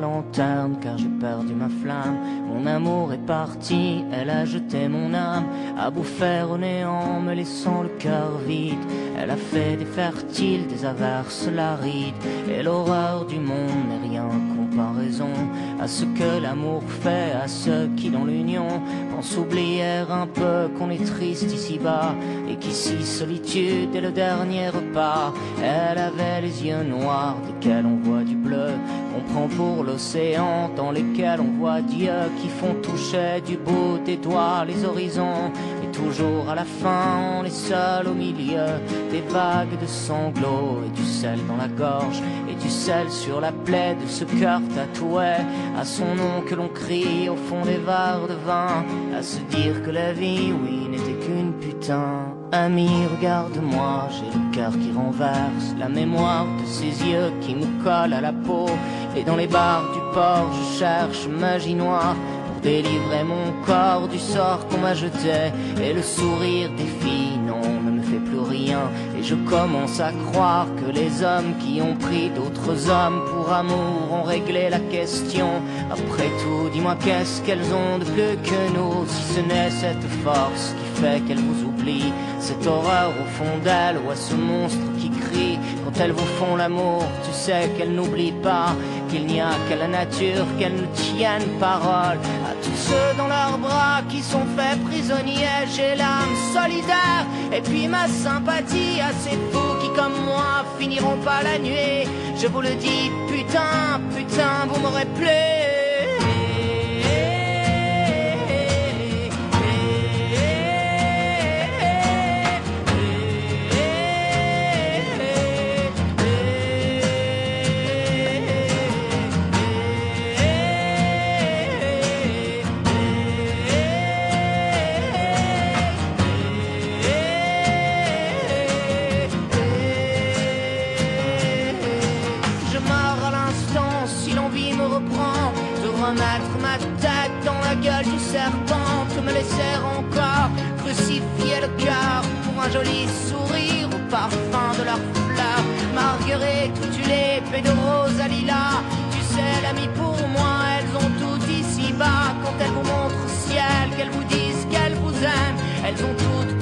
lanterne car j'ai perdu ma flamme. Mon amour est parti, elle a jeté mon âme à bouffer au néant, me laissant le cœur vide. Elle a fait des fertiles, des averses larides, et l'horreur du monde n'est rien comparaison à ce que l'amour fait à ceux qui dans l'union pensent oublier un peu qu'on est triste ici-bas et qu'ici solitude est le dernier repas. Elle avait les yeux noirs desquels on voit du bleu, on prend pour l'océan dans lesquels on voit Dieu, qui font toucher du bout des doigts les horizons. Et toujours à la fin on est seul au milieu des vagues de sanglots et du sel dans la gorge et du sel sur la plaie de ce cœur tatoué à son nom que l'on crie au fond des verres de vin, à se dire que la vie, oui, n'était qu'une putain. Ami, regarde-moi, j'ai le cœur qui renverse, la mémoire de ses yeux qui me collent à la peau. Et dans les bars du port, je cherche magie noire pour délivrer mon corps du sort qu'on m'a jeté. Et le sourire des filles, non, ne me fait plus rien. Et je commence à croire que les hommes qui ont pris d'autres hommes pour amour ont réglé la question. Après tout, dis-moi qu'est-ce qu'elles ont de plus que nous, si ce n'est cette force qui fait qu'elles vous oublient, cette horreur au fond d'elles ou à ce monstre qui crie quand elles vous font l'amour. Tu sais qu'elles n'oublient pas qu'il n'y a qu'à la nature qu'elles nous tiennent parole. À tous ceux dans leurs bras qui sont faits prisonniers, j'ai l'âme solidaire et puis ma sympathie à ces fous qui comme moi finiront pas la nuit. Je vous le dis, putain, putain, vous m'aurez plu. Remettre ma tête dans la gueule du serpent, te me laisser encore crucifier le cœur pour un joli sourire au parfum de leurs fleurs. Marguerite, où tu l'es, paix de rose à lilas, tu sais l'ami pour moi, elles ont tout ici-bas. Quand elles vous montrent au ciel, qu'elles vous disent qu'elles vous aiment, elles ont toutes